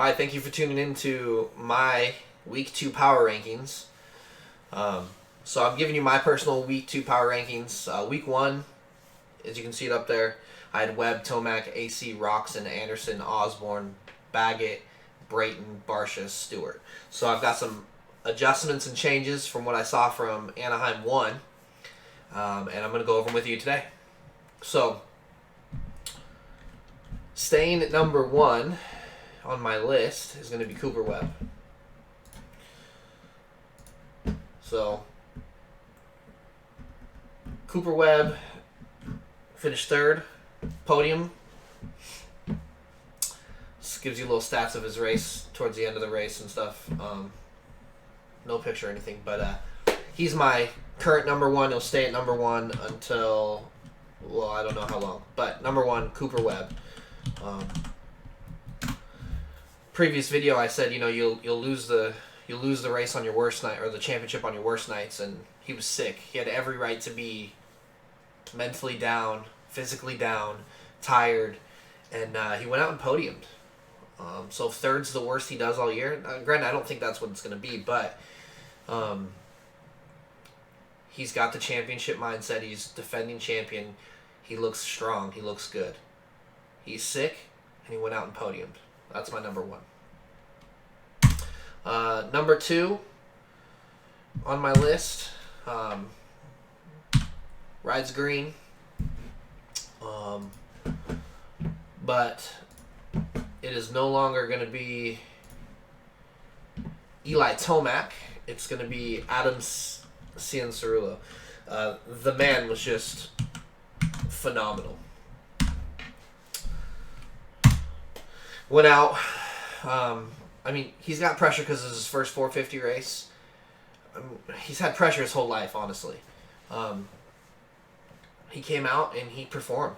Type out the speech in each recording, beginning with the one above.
Hi, thank you for tuning in to my Week 2 Power Rankings. So I'm giving you my personal Week 2 Power Rankings. Week 1, as you can see it up there, I had Webb, Tomac, AC, Roczen, Anderson, Osborne, Baggett, Brayton, Barcia, Stewart. So I've got some adjustments and changes from what I saw from Anaheim 1, and I'm going to go over them with you today. So, staying at number 1 on my list is going to be Cooper Webb. So, Cooper Webb finished third, podium. This gives you little stats of his race towards the end of the race and stuff. No picture or anything, but he's my current number 1. He'll stay at number 1 until, well, I don't know how long, but number 1, Cooper Webb. Previous video I said, you'll lose the race on your worst night, or the championship on your worst nights, and he was sick. He had every right to be mentally down, physically down, tired, and he went out and podiumed. So if third's the worst he does all year, granted I don't think that's what it's going to be, but he's got the championship mindset. He's defending champion. He looks strong. He looks good. He's sick, and he went out and podiumed. That's my number 1. Number 2 on my list, rides green, but it is no longer going to be Eli Tomac. It's going to be Adam Cianciarulo. The man was just phenomenal. Went out. He's got pressure because it's his first 450 race. He's had pressure his whole life, honestly. He came out and he performed.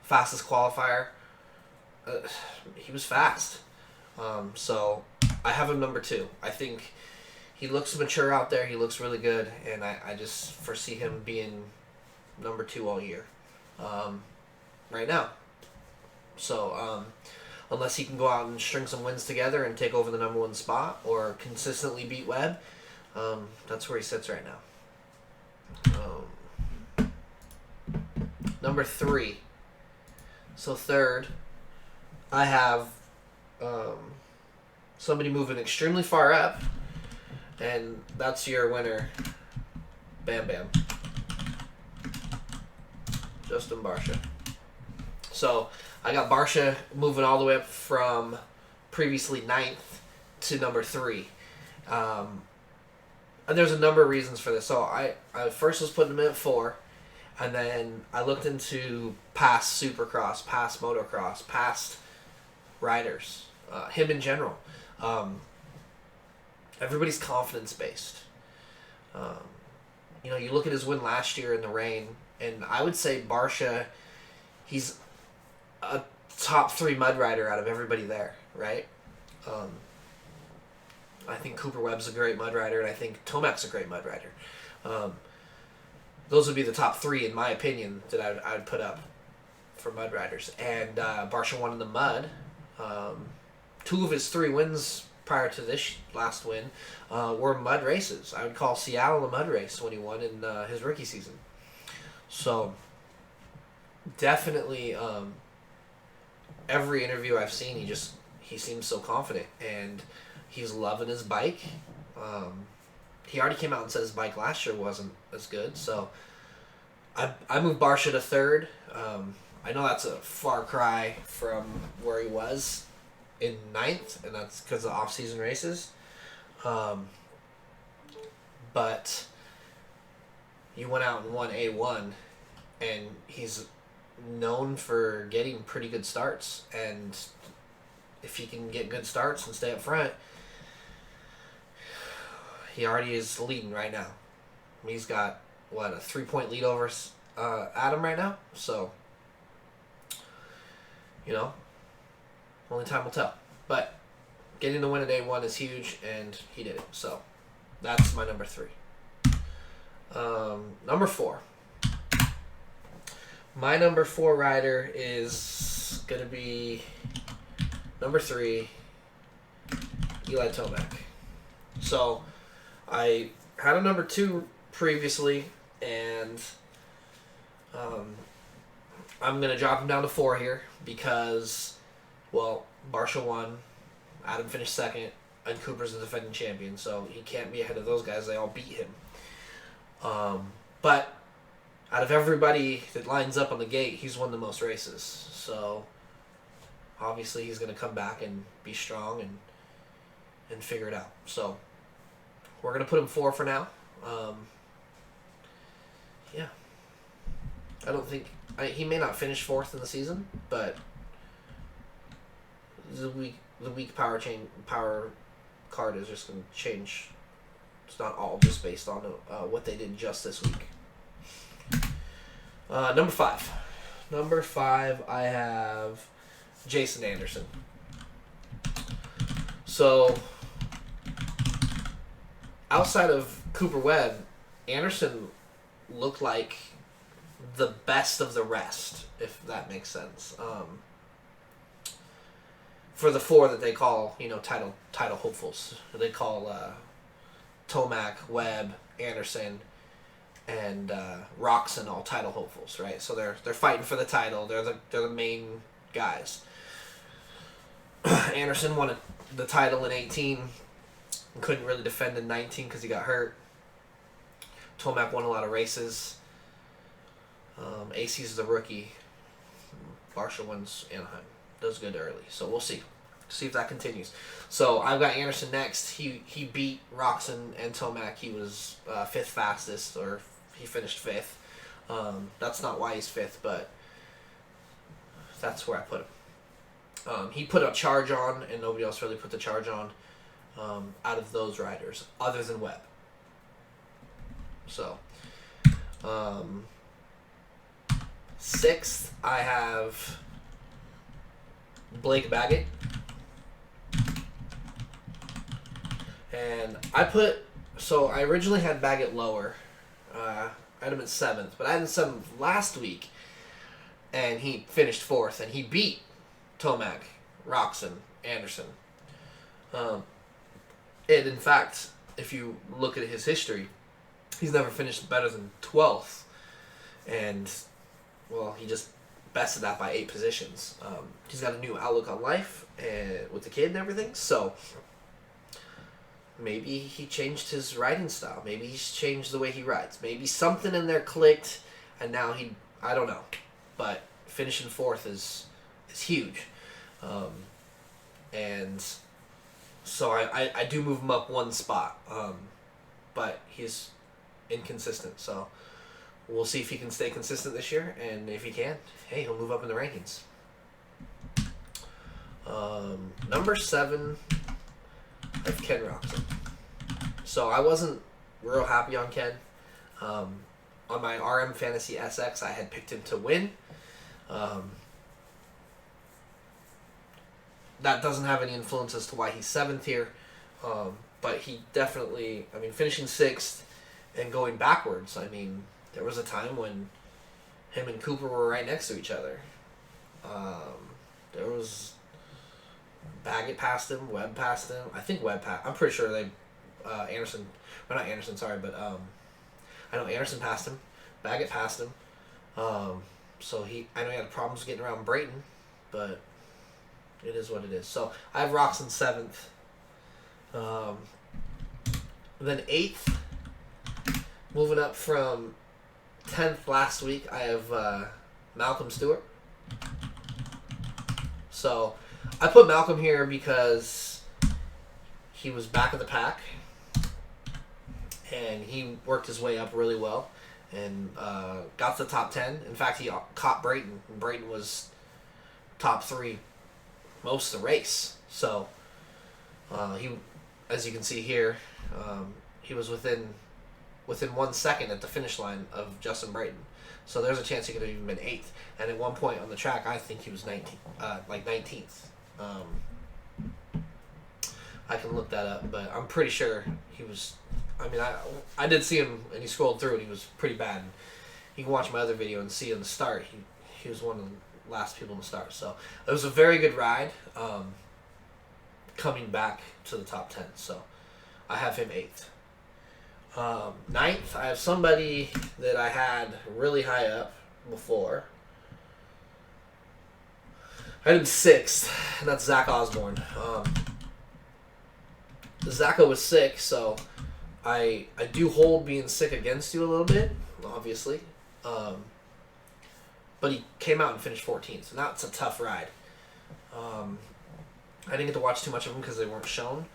Fastest qualifier. He was fast. So I have him number 2. I think he looks mature out there. He looks really good, and I just foresee him being number 2 all year. Right now. So unless he can go out and string some wins together and take over the number 1 spot or consistently beat Webb, that's where he sits right now. Number 3. So third, I have somebody moving extremely far up, and that's your winner, Bam Bam. Justin Barcia. So I got Barcia moving all the way up from previously 9th to number 3. And there's a number of reasons for this. So I first was putting him in at 4, and then I looked into past Supercross, past motocross, past riders, him in general. Everybody's confidence-based. You look at his win last year in the rain, and I would say Barcia, he's a top 3 mud rider out of everybody there, right? I think Cooper Webb's a great mud rider, and I think Tomac's a great mud rider. Those would be the top 3, in my opinion, that I would put up for mud riders. And Barcia won in the mud. 2 of his 3 wins prior to this last win were mud races. I would call Seattle a mud race when he won in his rookie season. So definitely, every interview I've seen, he seems so confident, and he's loving his bike. He already came out and said his bike last year wasn't as good, so I moved Barcia to 3rd. I know that's a far cry from where he was in 9th, and that's because of off-season races. But you went out and won A1, and he's known for getting pretty good starts, and if he can get good starts and stay up front, he already is leading right now. He's got, a 3-point lead over Adam right now? So, only time will tell. But getting the win at A1 is huge, and he did it. So, that's my number 3. Number 4. My number 4 rider is going to be number 3, Eli Tomac. So I had a number 2 previously, and I'm going to drop him down to 4 here because, well, Barcia won, Adam finished 2nd, and Cooper's the defending champion, so he can't be ahead of those guys. They all beat him. But out of everybody that lines up on the gate, he's won the most races. So obviously he's going to come back and be strong and figure it out. So we're going to put him 4 for now. Yeah. I don't think... he may not finish 4th in the season, but the weak power card is just going to change. It's not all just based on what they did just this week. Number 5. Number 5, I have Jason Anderson. So, outside of Cooper Webb, Anderson looked like the best of the rest, if that makes sense. For the 4 that they call, title hopefuls, they call Tomac, Webb, Anderson, and Roczen all title hopefuls, right? So they're fighting for the title. They're the main guys. Anderson won the title in 18 and couldn't really defend in 19 because he got hurt. Tomac won a lot of races. AC's the rookie. Barcia wins Anaheim. Does good early. So we'll see. See if that continues. So I've got Anderson next. He beat Roczen and Tomac. He was 5th fastest, or he finished 5th. That's not why he's 5th, but that's where I put him. He put a charge on, and nobody else really put the charge on out of those riders, other than Webb. So, 6th, I have Blake Baggett. And I originally had Baggett lower. I had him at 7th, but I had him 7th last week, and he finished 4th, and he beat Tomac, Roczen, Anderson. And in fact, if you look at his history, he's never finished better than 12th, and, well, he just bested that by 8 positions. He's got a new outlook on life and with the kid and everything, so maybe he changed his riding style. Maybe he's changed the way he rides. Maybe something in there clicked, and now I don't know. But finishing 4th is huge. And so I do move him up 1 spot. But he's inconsistent, so we'll see if he can stay consistent this year, and if he can, hey, he'll move up in the rankings. Number 7, I have Ken Roczen. So I wasn't real happy on Ken. On my RM Fantasy SX, I had picked him to win. That doesn't have any influence as to why he's 7th here. But he definitely, finishing 6th and going backwards, there was a time when him and Cooper were right next to each other. There was Baggett passed him, Webb passed him. I think Webb passed. I'm pretty sure Anderson, or not Anderson, sorry, but I know Anderson passed him. Baggett passed him. So I know he had problems getting around Brayton, but it is what it is. So I have Roczen 7th. Then 8th, moving up from 10th last week, I have Malcolm Stewart. So I put Malcolm here because he was back of the pack, and he worked his way up really well and got to the top 10. In fact, he caught Brayton, and Brayton was top 3 most of the race. So he, as you can see here, he was within 1 second at the finish line of Justin Brayton. So there's a chance he could have even been 8th. And at one point on the track, I think he was 19th. I can look that up, but I'm pretty sure he was. I did see him, and he scrolled through, and he was pretty bad. And you can watch my other video and see in the start, he was one of the last people to start. So it was a very good ride. coming back to the top 10. So I have him 8th. 9th, I have somebody that I had really high up before. I had him 6th, and that's Zach Osborne. Zacho was sick, so I do hold being sick against you a little bit, obviously. But he came out and finished 14th, so now it's a tough ride. I didn't get to watch too much of him because they weren't shown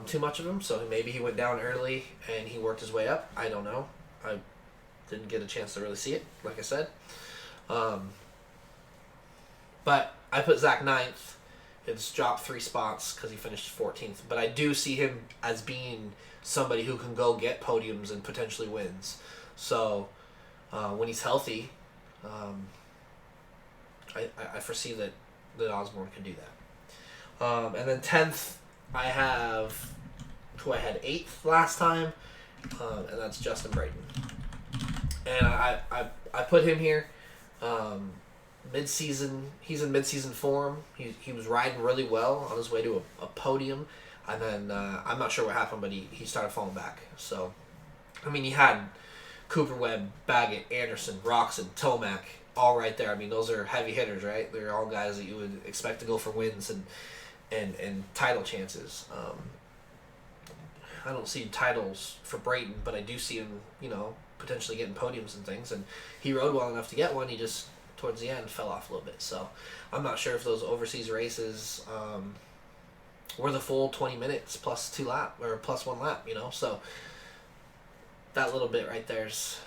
too much of him, so maybe he went down early and he worked his way up. I don't know. I didn't get a chance to really see it, like I said. But I put Zach 9th. It's dropped 3 spots because he finished 14th. But I do see him as being somebody who can go get podiums and potentially wins. So when he's healthy, I foresee that Osborne can do that. And then 10th, I have who I had 8th last time, and that's Justin Brayton. And I put him here. Mid-season, he's in mid-season form. He was riding really well on his way to a podium, and then I'm not sure what happened, but he started falling back. So, I mean, he had Cooper, Webb, Baggett, Anderson, Roczen, Tomac, all right there. I mean, those are heavy hitters, right? They're all guys that you would expect to go for wins and title chances. I don't see titles for Brayton, but I do see him, potentially getting podiums and things. And he rode well enough to get one. He just towards the end fell off a little bit. So I'm not sure if those overseas races were the full 20 minutes plus 2 lap or plus 1 lap, so that little bit right there's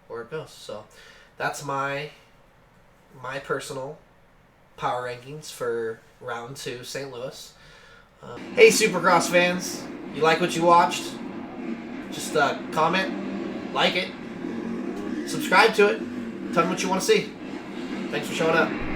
where it goes. So that's my personal power rankings for round 2 St. Louis. Hey Supercross fans, you like what you watched? Just comment, like it, subscribe to it. Tell me what you want to see. Thanks for showing up.